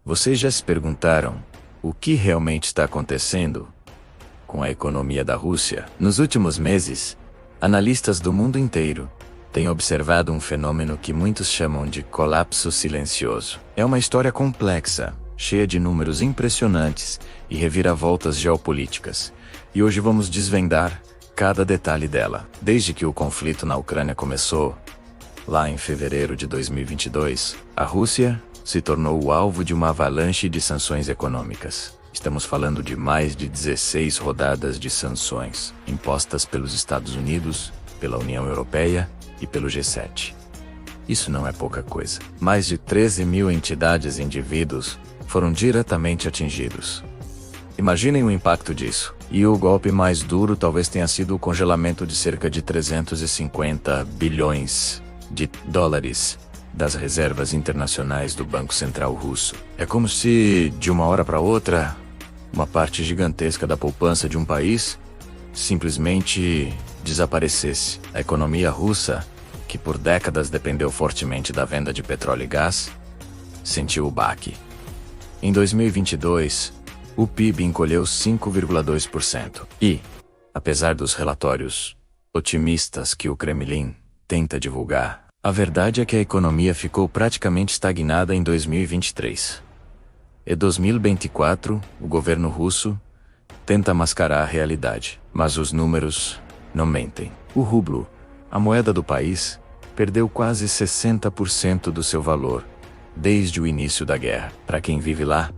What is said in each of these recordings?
Vocês já se perguntaram o que realmente está acontecendo com a economia da Rússia? Nos últimos meses, analistas do mundo inteiro têm observado um fenômeno que muitos chamam de colapso silencioso. É uma história complexa, cheia de números impressionantes e reviravoltas geopolíticas. E hoje vamos desvendar cada detalhe dela. Desde que o conflito na Ucrânia começou, lá em fevereiro de 2022, a Rússia se tornou o alvo de uma avalanche de sanções econômicas. Estamos falando de mais de 16 rodadas de sanções, impostas pelos Estados Unidos, pela União Europeia e pelo G7. Isso não é pouca coisa. Mais de 13 mil entidades e indivíduos foram diretamente atingidos. Imaginem o impacto disso. E o golpe mais duro talvez tenha sido o congelamento de cerca de 350 bilhões de dólares das reservas internacionais do Banco Central Russo. É como se, de uma hora para outra, uma parte gigantesca da poupança de um país simplesmente desaparecesse. A economia russa, que por décadas dependeu fortemente da venda de petróleo e gás, sentiu o baque. Em 2022, o PIB encolheu 5,2%. E, apesar dos relatórios otimistas que o Kremlin tenta divulgar, a verdade é que a economia ficou praticamente estagnada em 2023. Em 2024, o governo russo tenta mascarar a realidade, mas os números não mentem. O rublo, a moeda do país, perdeu quase 60% do seu valor desde o início da guerra. Para quem vive lá,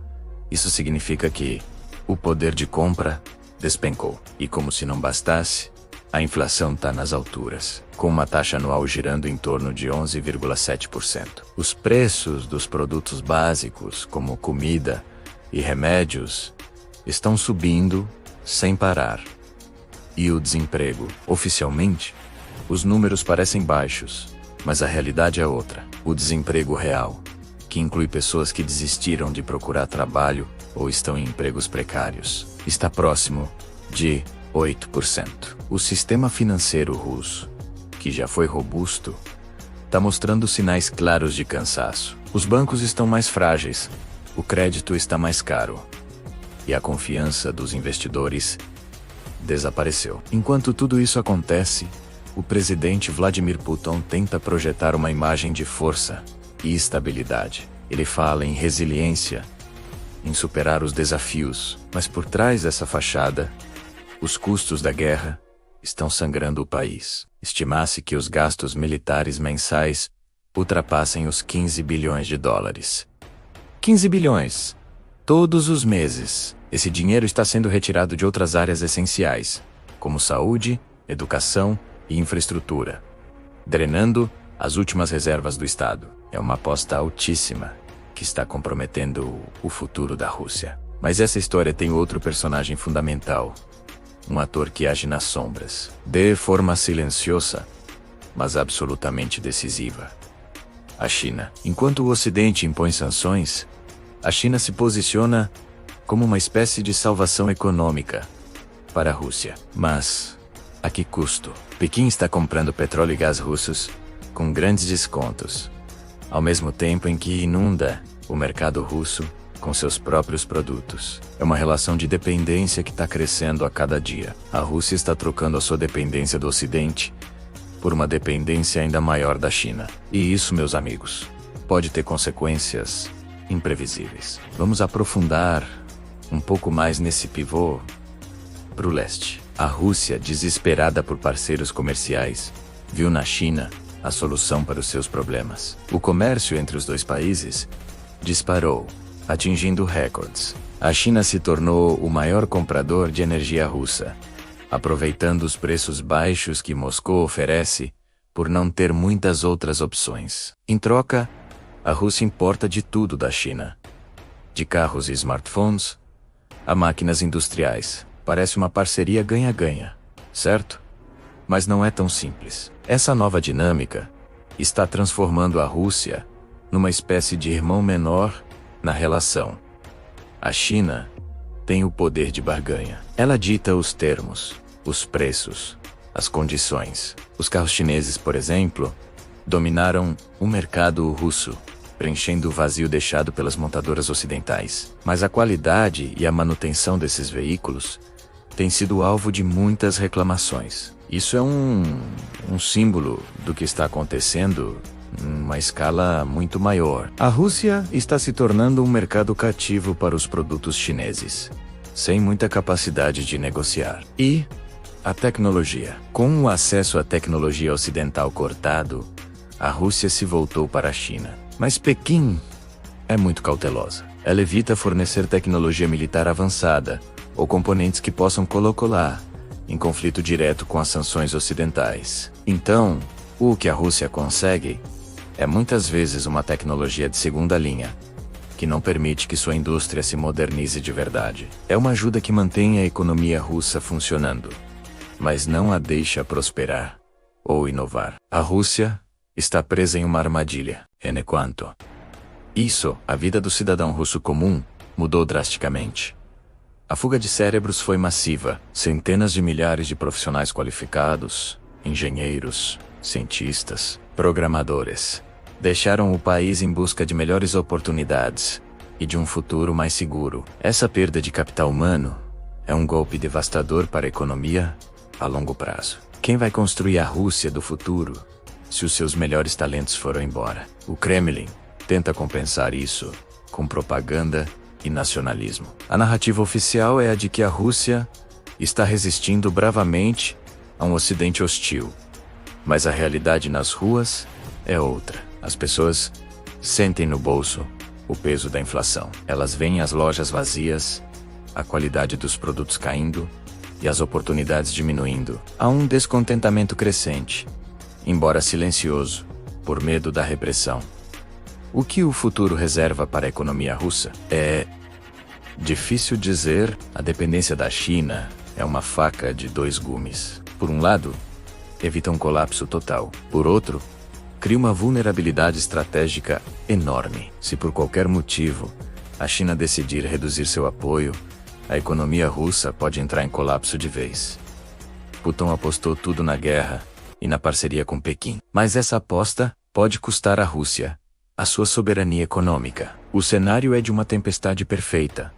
isso significa que o poder de compra despencou. E como se não bastasse, a inflação está nas alturas, com uma taxa anual girando em torno de 11,7%. Os preços dos produtos básicos, como comida e remédios, estão subindo sem parar. E o desemprego, oficialmente, os números parecem baixos, mas a realidade é outra. O desemprego real, que inclui pessoas que desistiram de procurar trabalho ou estão em empregos precários, está próximo de 8%. O sistema financeiro russo, que já foi robusto, está mostrando sinais claros de cansaço. Os bancos estão mais frágeis, o crédito está mais caro e a confiança dos investidores desapareceu. Enquanto tudo isso acontece, o presidente Vladimir Putin tenta projetar uma imagem de força e estabilidade. Ele fala em resiliência, em superar os desafios, mas por trás dessa fachada, os custos da guerra estão sangrando o país. Estima-se que os gastos militares mensais ultrapassem os 15 bilhões de dólares. 15 bilhões! Todos os meses, esse dinheiro está sendo retirado de outras áreas essenciais, como saúde, educação e infraestrutura, drenando as últimas reservas do Estado. É uma aposta altíssima que está comprometendo o futuro da Rússia. Mas essa história tem outro personagem fundamental, um ator que age nas sombras, de forma silenciosa, mas absolutamente decisiva. A China. Enquanto o Ocidente impõe sanções, a China se posiciona como uma espécie de salvação econômica para a Rússia. Mas, a que custo? Pequim está comprando petróleo e gás russos com grandes descontos, ao mesmo tempo em que inunda o mercado russo com seus próprios produtos. É uma relação de dependência que está crescendo a cada dia. A Rússia está trocando a sua dependência do Ocidente por uma dependência ainda maior da China. E isso, meus amigos, pode ter consequências imprevisíveis. Vamos aprofundar um pouco mais nesse pivô para o leste. A Rússia, desesperada por parceiros comerciais, viu na China a solução para os seus problemas. O comércio entre os dois países disparou, atingindo recordes. A China se tornou o maior comprador de energia russa, aproveitando os preços baixos que Moscou oferece por não ter muitas outras opções. Em troca, a Rússia importa de tudo da China, de carros e smartphones a máquinas industriais. Parece uma parceria ganha-ganha, certo? Mas não é tão simples. Essa nova dinâmica está transformando a Rússia numa espécie de irmão menor na relação. A China tem o poder de barganha. Ela dita os termos, os preços, as condições. Os carros chineses, por exemplo, dominaram o mercado russo preenchendo o vazio deixado pelas montadoras ocidentais. Mas a qualidade e a manutenção desses veículos tem sido alvo de muitas reclamações. Isso é um símbolo do que está acontecendo numa escala muito maior. A Rússia está se tornando um mercado cativo para os produtos chineses, sem muita capacidade de negociar. E a tecnologia. Com o acesso à tecnologia ocidental cortado, a Rússia se voltou para a China. Mas Pequim é muito cautelosa. Ela evita fornecer tecnologia militar avançada ou componentes que possam colocá-la em conflito direto com as sanções ocidentais. Então, o que a Rússia consegue é muitas vezes uma tecnologia de segunda linha, que não permite que sua indústria se modernize de verdade. É uma ajuda que mantém a economia russa funcionando, mas não a deixa prosperar ou inovar. A Rússia está presa em uma armadilha. Enquanto isso, a vida do cidadão russo comum mudou drasticamente. A fuga de cérebros foi massiva. Centenas de milhares de profissionais qualificados, engenheiros, cientistas, programadores, deixaram o país em busca de melhores oportunidades e de um futuro mais seguro. Essa perda de capital humano é um golpe devastador para a economia a longo prazo. Quem vai construir a Rússia do futuro se os seus melhores talentos foram embora? O Kremlin tenta compensar isso com propaganda e nacionalismo. A narrativa oficial é a de que a Rússia está resistindo bravamente a um Ocidente hostil. Mas a realidade nas ruas é outra. As pessoas sentem no bolso o peso da inflação. Elas veem as lojas vazias, a qualidade dos produtos caindo e as oportunidades diminuindo. Há um descontentamento crescente, embora silencioso, por medo da repressão. O que o futuro reserva para a economia russa? É difícil dizer. A dependência da China é uma faca de dois gumes. Por um lado, evita um colapso total. Por outro, cria uma vulnerabilidade estratégica enorme. Se por qualquer motivo a China decidir reduzir seu apoio, a economia russa pode entrar em colapso de vez. Putin apostou tudo na guerra e na parceria com Pequim. Mas essa aposta pode custar à Rússia a sua soberania econômica. O cenário é de uma tempestade perfeita.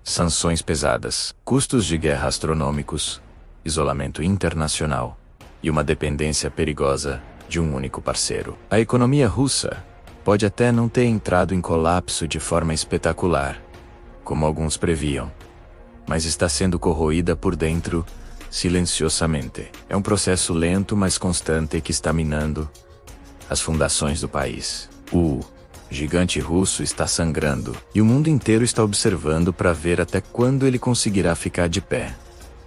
Sanções pesadas, custos de guerra astronômicos, isolamento internacional e uma dependência perigosa de um único parceiro. A economia russa pode até não ter entrado em colapso de forma espetacular, como alguns previam, mas está sendo corroída por dentro silenciosamente. É um processo lento, mas constante que está minando as fundações do país. O gigante russo está sangrando, e o mundo inteiro está observando para ver até quando ele conseguirá ficar de pé.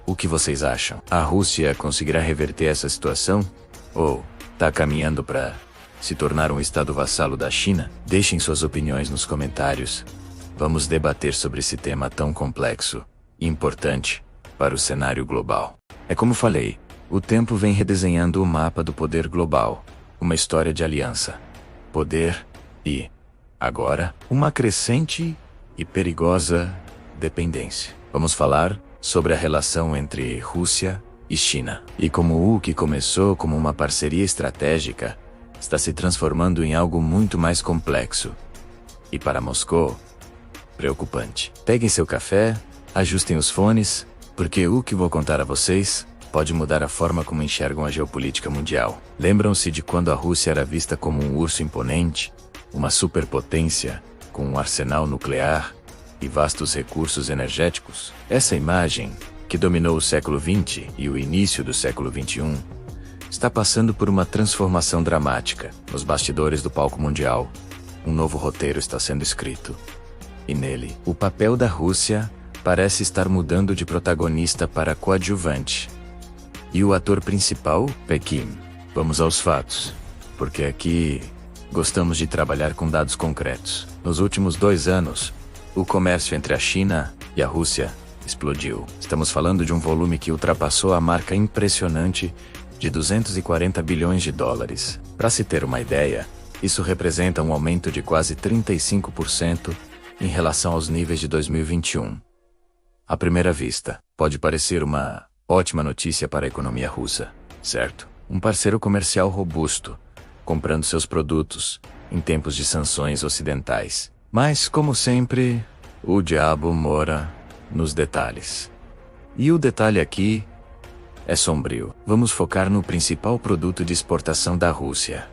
O que vocês acham? A Rússia conseguirá reverter essa situação? Ou está caminhando para se tornar um estado vassalo da China? Deixem suas opiniões nos comentários. Vamos debater sobre esse tema tão complexo e importante para o cenário global. É como falei, o tempo vem redesenhando o mapa do poder global, uma história de aliança, poder e, agora, uma crescente e perigosa dependência. Vamos falar sobre a relação entre Rússia e China, e como o que começou como uma parceria estratégica está se transformando em algo muito mais complexo. E para Moscou, preocupante. Peguem seu café, ajustem os fones, porque o que vou contar a vocês pode mudar a forma como enxergam a geopolítica mundial. Lembram-se de quando a Rússia era vista como um urso imponente, uma superpotência com um arsenal nuclear e vastos recursos energéticos? Essa imagem, que dominou o século XX e o início do século XXI, está passando por uma transformação dramática. Nos bastidores do palco mundial, um novo roteiro está sendo escrito. E nele, o papel da Rússia parece estar mudando de protagonista para coadjuvante. E o ator principal, Pequim. Vamos aos fatos, porque aqui gostamos de trabalhar com dados concretos. Nos últimos 2 anos, o comércio entre a China e a Rússia explodiu. Estamos falando de um volume que ultrapassou a marca impressionante de 240 bilhões de dólares. Para se ter uma ideia, isso representa um aumento de quase 35% em relação aos níveis de 2021. À primeira vista, pode parecer uma ótima notícia para a economia russa, certo? Um parceiro comercial robusto, comprando seus produtos em tempos de sanções ocidentais. Mas, como sempre, o diabo mora nos detalhes. E o detalhe aqui é sombrio. Vamos focar no principal produto de exportação da Rússia: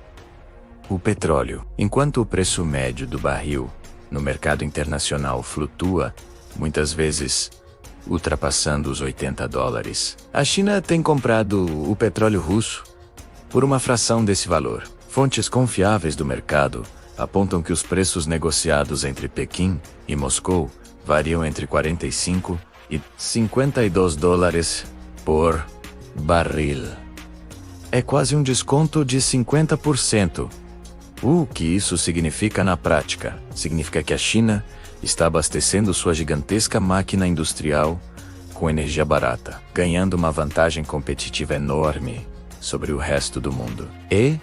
o petróleo. Enquanto o preço médio do barril no mercado internacional flutua, muitas vezes ultrapassando os $80, a China tem comprado o petróleo russo por uma fração desse valor. Fontes confiáveis do mercado apontam que os preços negociados entre Pequim e Moscou variam entre $45 e $52 por barril. É quase um desconto de 50%. O que isso significa na prática? Significa que a China está abastecendo sua gigantesca máquina industrial com energia barata, ganhando uma vantagem competitiva enorme sobre o resto do mundo. E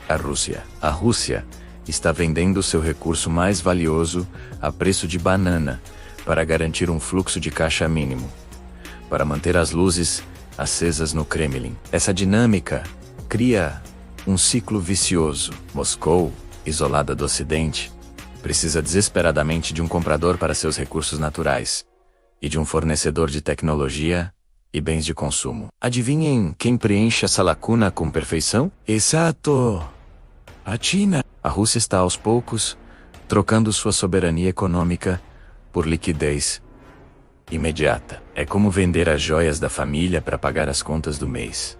a Rússia? A Rússia está vendendo seu recurso mais valioso a preço de banana para garantir um fluxo de caixa mínimo, para manter as luzes acesas no Kremlin. Essa dinâmica cria um ciclo vicioso. Moscou, isolada do Ocidente, precisa desesperadamente de um comprador para seus recursos naturais e de um fornecedor de tecnologia e bens de consumo. Adivinhem quem preenche essa lacuna com perfeição? Exato! A China. A Rússia está aos poucos trocando sua soberania econômica por liquidez imediata. É como vender as joias da família para pagar as contas do mês.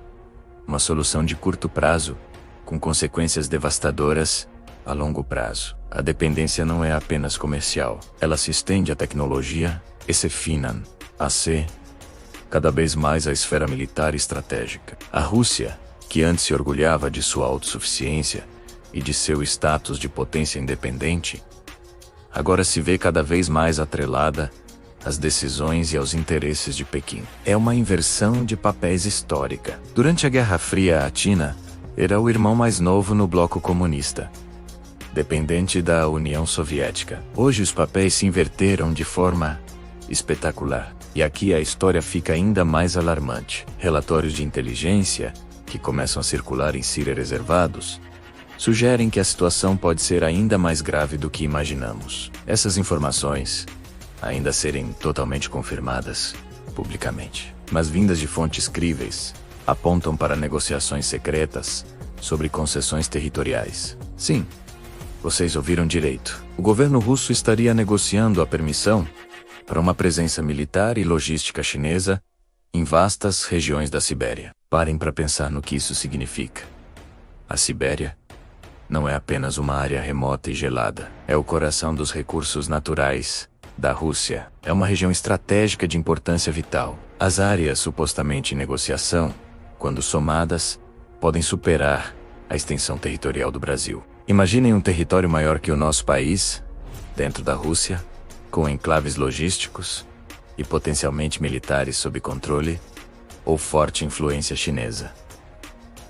Uma solução de curto prazo, com consequências devastadoras a longo prazo. A dependência não é apenas comercial. Ela se estende à tecnologia, e se finan, cada vez mais à esfera militar e estratégica. A Rússia, que antes se orgulhava de sua autossuficiência e de seu status de potência independente, agora se vê cada vez mais atrelada às decisões e aos interesses de Pequim. É uma inversão de papéis histórica. Durante a Guerra Fria, a China era o irmão mais novo no bloco comunista, dependente da União Soviética. Hoje os papéis se inverteram de forma espetacular. E aqui a história fica ainda mais alarmante. Relatórios de inteligência, que começam a circular em Síria reservados, sugerem que a situação pode ser ainda mais grave do que imaginamos. Essas informações ainda serem totalmente confirmadas publicamente, mas vindas de fontes críveis, apontam para negociações secretas sobre concessões territoriais. Sim, vocês ouviram direito. O governo russo estaria negociando a permissão para uma presença militar e logística chinesa em vastas regiões da Sibéria. Parem para pensar no que isso significa. A Sibéria não é apenas uma área remota e gelada. É o coração dos recursos naturais da Rússia. É uma região estratégica de importância vital. As áreas supostamente em negociação, quando somadas, podem superar a extensão territorial do Brasil. Imaginem um território maior que o nosso país, dentro da Rússia, com enclaves logísticos e potencialmente militares sob controle ou forte influência chinesa.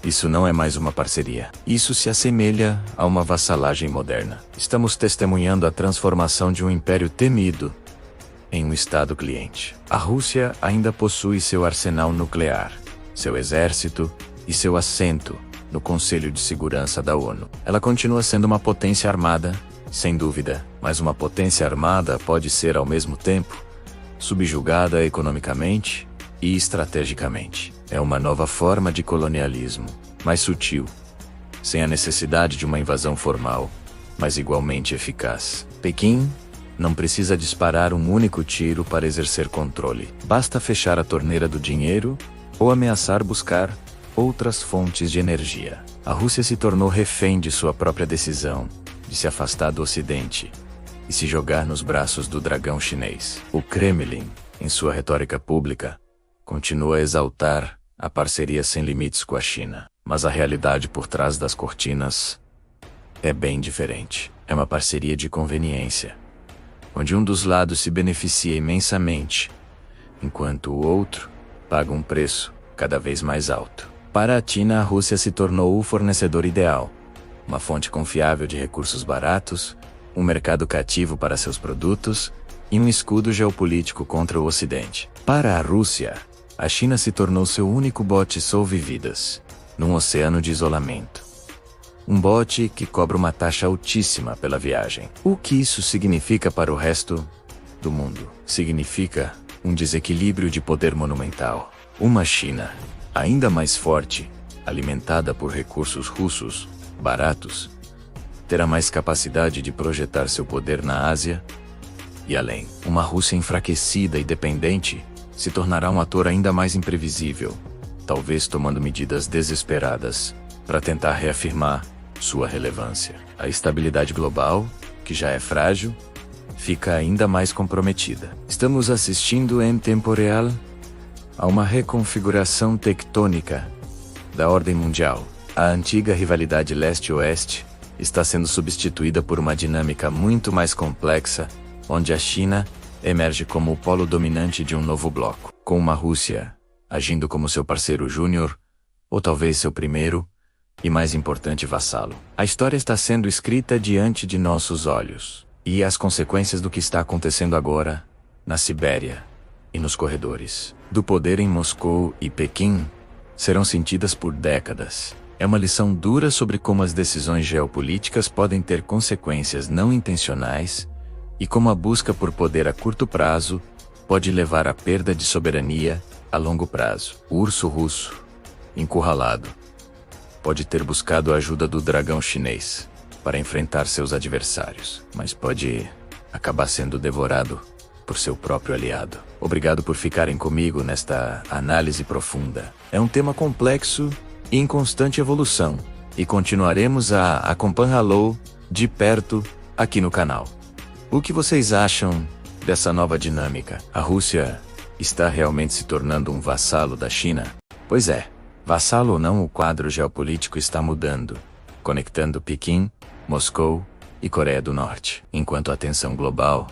Isso não é mais uma parceria. Isso se assemelha a uma vassalagem moderna. Estamos testemunhando a transformação de um império temido em um Estado cliente. A Rússia ainda possui seu arsenal nuclear, seu exército e seu assento no Conselho de Segurança da ONU. Ela continua sendo uma potência armada, sem dúvida, mas uma potência armada pode ser ao mesmo tempo subjugada economicamente e estrategicamente. É uma nova forma de colonialismo, mais sutil, sem a necessidade de uma invasão formal, mas igualmente eficaz. Pequim não precisa disparar um único tiro para exercer controle. Basta fechar a torneira do dinheiro ou ameaçar buscar outras fontes de energia. A Rússia se tornou refém de sua própria decisão de se afastar do Ocidente e se jogar nos braços do dragão chinês. O Kremlin, em sua retórica pública, continua a exaltar a parceria sem limites com a China. Mas a realidade por trás das cortinas é bem diferente. É uma parceria de conveniência, onde um dos lados se beneficia imensamente, enquanto o outro paga um preço cada vez mais alto. Para a China, a Rússia se tornou o fornecedor ideal, uma fonte confiável de recursos baratos, um mercado cativo para seus produtos e um escudo geopolítico contra o Ocidente. Para a Rússia, a China se tornou seu único bote salva-vidas, num oceano de isolamento. Um bote que cobra uma taxa altíssima pela viagem. O que isso significa para o resto do mundo? Significa um desequilíbrio de poder monumental. Uma China ainda mais forte, alimentada por recursos russos, baratos, terá mais capacidade de projetar seu poder na Ásia e além. Uma Rússia enfraquecida e dependente se tornará um ator ainda mais imprevisível, talvez tomando medidas desesperadas para tentar reafirmar sua relevância. A estabilidade global, que já é frágil, fica ainda mais comprometida. Estamos assistindo em tempo real a uma reconfiguração tectônica da ordem mundial. A antiga rivalidade leste-oeste está sendo substituída por uma dinâmica muito mais complexa, onde a China emerge como o polo dominante de um novo bloco, com uma Rússia agindo como seu parceiro júnior, ou talvez seu primeiro e mais importante vassalo. A história está sendo escrita diante de nossos olhos, e as consequências do que está acontecendo agora, na Sibéria e nos corredores do poder em Moscou e Pequim, serão sentidas por décadas. É uma lição dura sobre como as decisões geopolíticas podem ter consequências não intencionais e como a busca por poder a curto prazo pode levar à perda de soberania a longo prazo. O urso russo, encurralado, pode ter buscado a ajuda do dragão chinês para enfrentar seus adversários, mas pode acabar sendo devorado por seu próprio aliado. Obrigado por ficarem comigo nesta análise profunda. É um tema complexo e em constante evolução, e continuaremos a acompanhá-lo de perto aqui no canal. O que vocês acham dessa nova dinâmica? A Rússia está realmente se tornando um vassalo da China? Pois é, vassalo ou não, o quadro geopolítico está mudando, conectando Pequim, Moscou e Coreia do Norte, enquanto a tensão global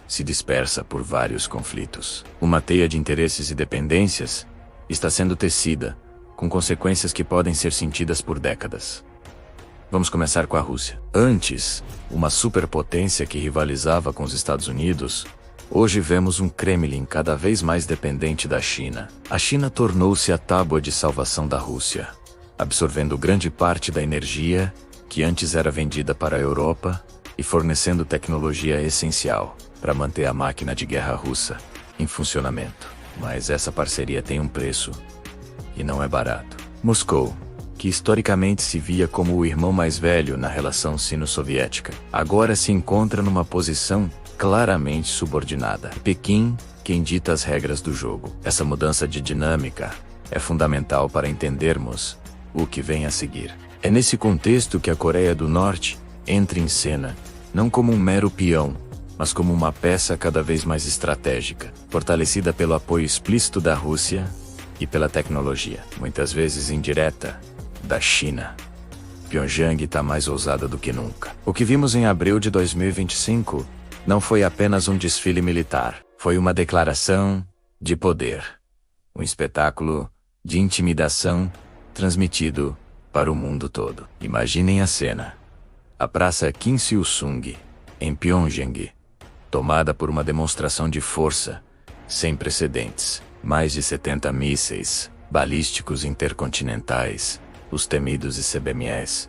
se dispersa por vários conflitos. Uma teia de interesses e dependências está sendo tecida, com consequências que podem ser sentidas por décadas. Vamos começar com a Rússia. Antes, uma superpotência que rivalizava com os Estados Unidos, hoje vemos um Kremlin cada vez mais dependente da China. A China tornou-se a tábua de salvação da Rússia, absorvendo grande parte da energia que antes era vendida para a Europa e fornecendo tecnologia essencial para manter a máquina de guerra russa em funcionamento. Mas essa parceria tem um preço, e não é barato. Moscou, que historicamente se via como o irmão mais velho na relação sino-soviética, agora se encontra numa posição claramente subordinada. Pequim, quem dita as regras do jogo. Essa mudança de dinâmica é fundamental para entendermos o que vem a seguir. É nesse contexto que a Coreia do Norte entra em cena, não como um mero peão, mas como uma peça cada vez mais estratégica, fortalecida pelo apoio explícito da Rússia e pela tecnologia, muitas vezes indireta, da China. Pyongyang está mais ousada do que nunca. O que vimos em abril de 2025 não foi apenas um desfile militar, foi uma declaração de poder, um espetáculo de intimidação transmitido para o mundo todo. Imaginem a cena. A Praça Kim Il-sung, em Pyongyang, tomada por uma demonstração de força sem precedentes. Mais de 70 mísseis balísticos intercontinentais, os temidos ICBMs,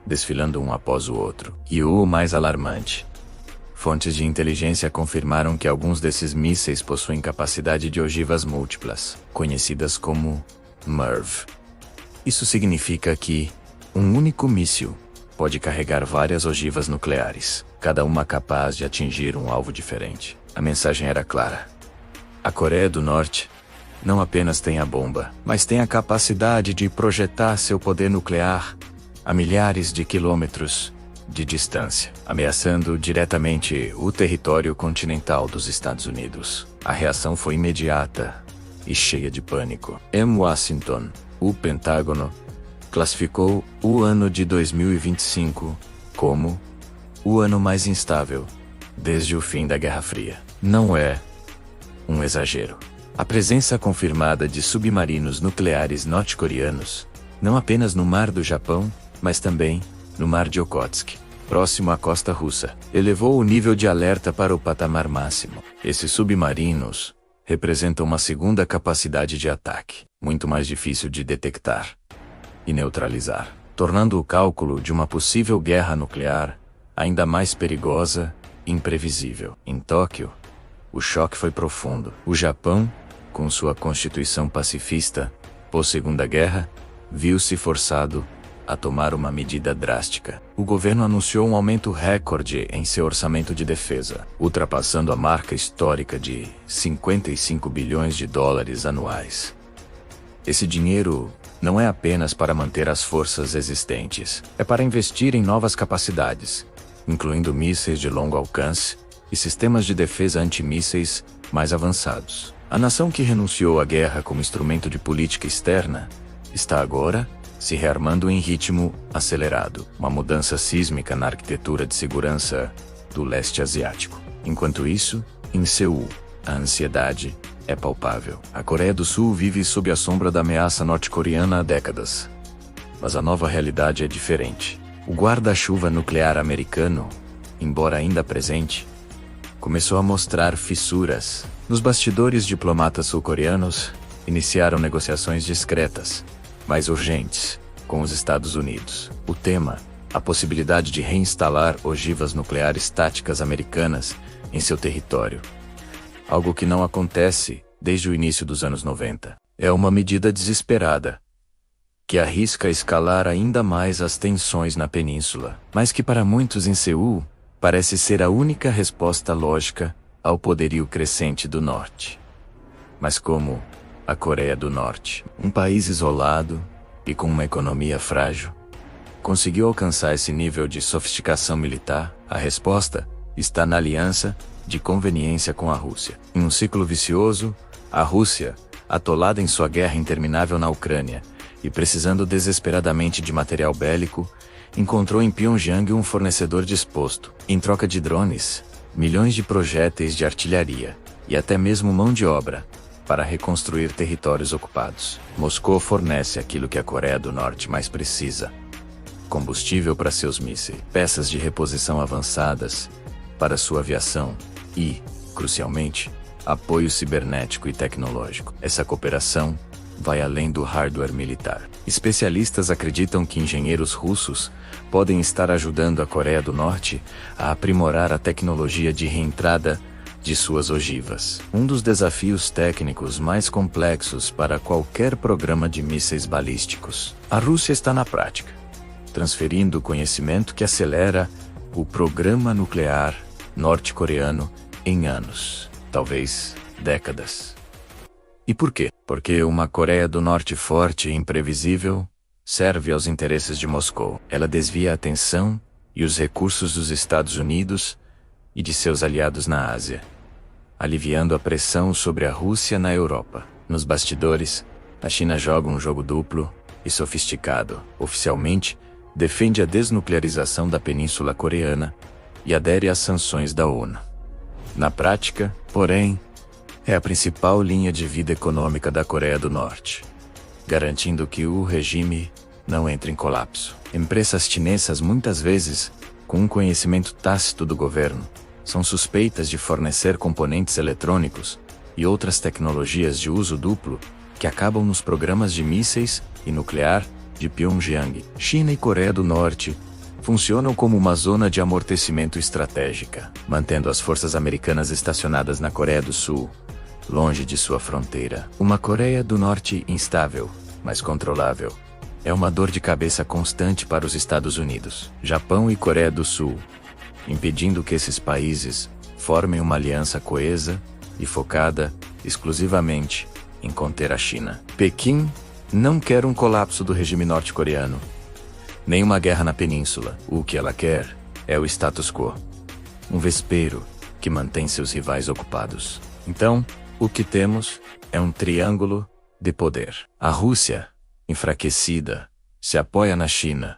desfilando um após o outro. E o mais alarmante: fontes de inteligência confirmaram que alguns desses mísseis possuem capacidade de ogivas múltiplas, conhecidas como MIRV. Isso significa que um único míssil pode carregar várias ogivas nucleares, cada uma capaz de atingir um alvo diferente. A mensagem era clara. A Coreia do Norte não apenas tem a bomba, mas tem a capacidade de projetar seu poder nuclear a milhares de quilômetros de distância, ameaçando diretamente o território continental dos Estados Unidos. A reação foi imediata e cheia de pânico. Em Washington, o Pentágono classificou o ano de 2025 como o ano mais instável desde o fim da Guerra Fria. Não é um exagero. A presença confirmada de submarinos nucleares norte-coreanos, não apenas no Mar do Japão, mas também no Mar de Okhotsk, próximo à costa russa, elevou o nível de alerta para o patamar máximo. Esses submarinos representam uma segunda capacidade de ataque, muito mais difícil de detectar e neutralizar. tornando o cálculo de uma possível guerra nuclear ainda mais perigosa e imprevisível. Em Tóquio, o choque foi profundo. O Japão, com sua constituição pacifista, pós-Segunda Guerra, viu-se forçado a tomar uma medida drástica. O governo anunciou um aumento recorde em seu orçamento de defesa, ultrapassando a marca histórica de 55 bilhões de dólares anuais. Esse dinheiro não é apenas para manter as forças existentes, é para investir em novas capacidades, incluindo mísseis de longo alcance e sistemas de defesa antimísseis mais avançados. A nação que renunciou à guerra como instrumento de política externa está agora se rearmando em ritmo acelerado, uma mudança sísmica na arquitetura de segurança do leste asiático. Enquanto isso, em Seul, a ansiedade é palpável. A Coreia do Sul vive sob a sombra da ameaça norte-coreana há décadas. Mas a nova realidade é diferente. O guarda-chuva nuclear americano, embora ainda presente, começou a mostrar fissuras. Nos bastidores, diplomatas sul-coreanos iniciaram negociações discretas, mais urgentes, com os Estados Unidos. O tema, a possibilidade de reinstalar ogivas nucleares táticas americanas em seu território. Algo que não acontece desde o início dos anos 90. É uma medida desesperada, que arrisca escalar ainda mais as tensões na península, mas que para muitos em Seul, parece ser a única resposta lógica ao poderio crescente do Norte. Mas como a Coreia do Norte, um país isolado e com uma economia frágil, conseguiu alcançar esse nível de sofisticação militar? A resposta está na aliança de conveniência com a Rússia. Em um ciclo vicioso, a Rússia, atolada em sua guerra interminável na Ucrânia e precisando desesperadamente de material bélico, encontrou em Pyongyang um fornecedor disposto, em troca de drones, milhões de projéteis de artilharia e até mesmo mão de obra, para reconstruir territórios ocupados. Moscou fornece aquilo que a Coreia do Norte mais precisa: combustível para seus mísseis, peças de reposição avançadas para sua aviação e, crucialmente, apoio cibernético e tecnológico. Essa cooperação vai além do hardware militar. Especialistas acreditam que engenheiros russos podem estar ajudando a Coreia do Norte a aprimorar a tecnologia de reentrada de suas ogivas. Um dos desafios técnicos mais complexos para qualquer programa de mísseis balísticos. A Rússia está na prática, transferindo o conhecimento que acelera o programa nuclear norte-coreano em anos, talvez décadas. E por quê? Porque uma Coreia do Norte forte e imprevisível serve aos interesses de Moscou. Ela desvia a atenção e os recursos dos Estados Unidos e de seus aliados na Ásia, aliviando a pressão sobre a Rússia na Europa. Nos bastidores, a China joga um jogo duplo e sofisticado. Oficialmente, defende a desnuclearização da Península Coreana e adere às sanções da ONU. Na prática, porém, é a principal linha de vida econômica da Coreia do Norte, garantindo que o regime não entre em colapso. Empresas chinesas, muitas vezes, com um conhecimento tácito do governo, são suspeitas de fornecer componentes eletrônicos e outras tecnologias de uso duplo que acabam nos programas de mísseis e nuclear de Pyongyang. China e Coreia do Norte funcionam como uma zona de amortecimento estratégica, mantendo as forças americanas estacionadas na Coreia do Sul, longe de sua fronteira. Uma Coreia do Norte instável, mas controlável, é uma dor de cabeça constante para os Estados Unidos, Japão e Coreia do Sul, impedindo que esses países formem uma aliança coesa e focada exclusivamente em conter a China. Pequim não quer um colapso do regime norte-coreano, nem uma guerra na península. O que ela quer é o status quo, um vespeiro que mantém seus rivais ocupados. Então, o que temos é um triângulo de poder. A Rússia, enfraquecida, se apoia na China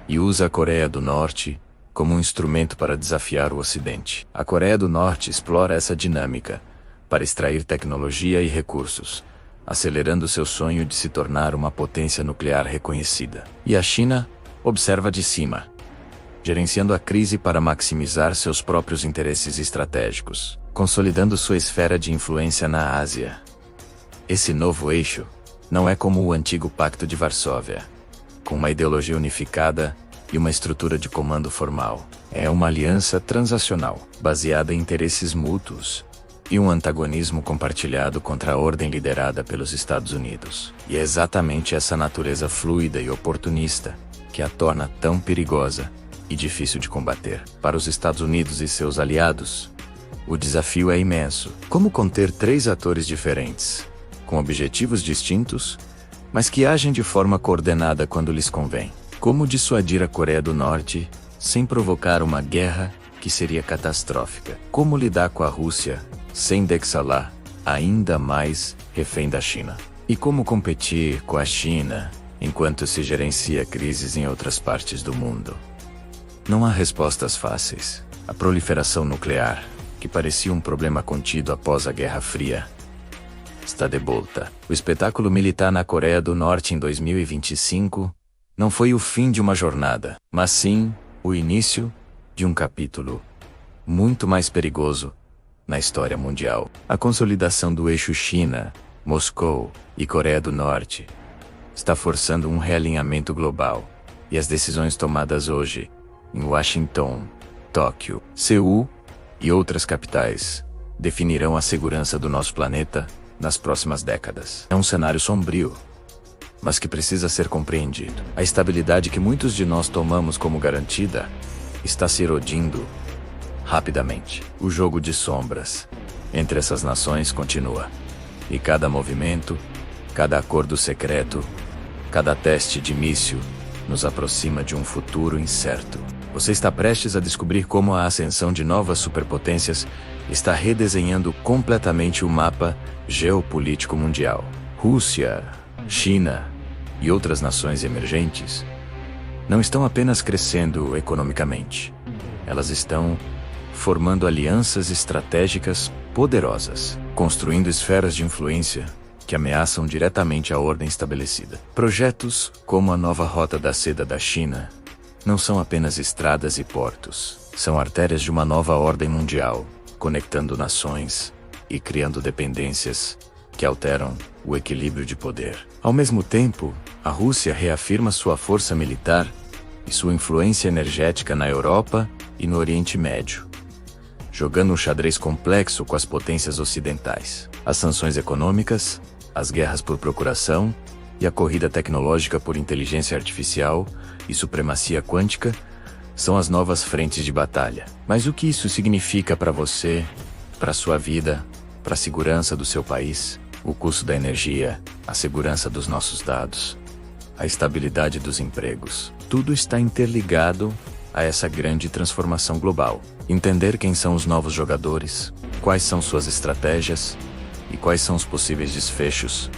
e usa a Coreia do Norte como um instrumento para desafiar o Ocidente. A Coreia do Norte explora essa dinâmica para extrair tecnologia e recursos, acelerando seu sonho de se tornar uma potência nuclear reconhecida. E a China observa de cima, gerenciando a crise para maximizar seus próprios interesses estratégicos, consolidando sua esfera de influência na Ásia. Esse novo eixo não é como o antigo Pacto de Varsóvia, com uma ideologia unificada e uma estrutura de comando formal. É uma aliança transacional, baseada em interesses mútuos e um antagonismo compartilhado contra a ordem liderada pelos Estados Unidos. E é exatamente essa natureza fluida e oportunista que a torna tão perigosa e difícil de combater. Para os Estados Unidos e seus aliados, o desafio é imenso. Como conter três atores diferentes, com objetivos distintos, mas que agem de forma coordenada quando lhes convém? Como dissuadir a Coreia do Norte sem provocar uma guerra que seria catastrófica? Como lidar com a Rússia sem deixá-la ainda mais refém da China? E como competir com a China enquanto se gerencia crises em outras partes do mundo? Não há respostas fáceis. A proliferação nuclear, que parecia um problema contido após a Guerra Fria, está de volta. O espetáculo militar na Coreia do Norte em 2025 não foi o fim de uma jornada, mas sim o início de um capítulo muito mais perigoso na história mundial. A consolidação do eixo China, Moscou e Coreia do Norte está forçando um realinhamento global, e as decisões tomadas hoje em Washington, Tóquio, Seul e outras capitais definirão a segurança do nosso planeta nas próximas décadas. É um cenário sombrio, mas que precisa ser compreendido. A estabilidade que muitos de nós tomamos como garantida está se erodindo rapidamente. O jogo de sombras entre essas nações continua. E cada movimento, cada acordo secreto, cada teste de míssil nos aproxima de um futuro incerto. Você está prestes a descobrir como a ascensão de novas superpotências está redesenhando completamente o mapa geopolítico mundial. Rússia, China e outras nações emergentes não estão apenas crescendo economicamente. Elas estão formando alianças estratégicas poderosas, construindo esferas de influência que ameaçam diretamente a ordem estabelecida. Projetos como a nova Rota da Seda da China não são apenas estradas e portos. São artérias de uma nova ordem mundial, conectando nações e criando dependências que alteram o equilíbrio de poder. Ao mesmo tempo, a Rússia reafirma sua força militar e sua influência energética na Europa e no Oriente Médio, jogando um xadrez complexo com as potências ocidentais. As sanções econômicas, as guerras por procuração e a corrida tecnológica por inteligência artificial e supremacia quântica são as novas frentes de batalha. Mas o que isso significa para você, para sua vida, para a segurança do seu país? O custo da energia, a segurança dos nossos dados, a estabilidade dos empregos. Tudo está interligado a essa grande transformação global. Entender quem são os novos jogadores, quais são suas estratégias e quais são os possíveis desfechos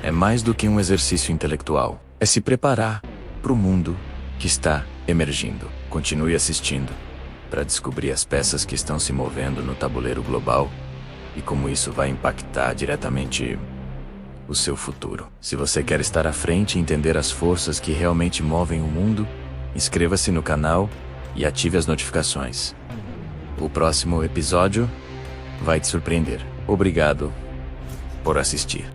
é mais do que um exercício intelectual. É se preparar para o mundo que está emergindo. Continue assistindo para descobrir as peças que estão se movendo no tabuleiro global e como isso vai impactar diretamente o seu futuro. Se você quer estar à frente e entender as forças que realmente movem o mundo, inscreva-se no canal e ative as notificações. O próximo episódio vai te surpreender. Obrigado por assistir.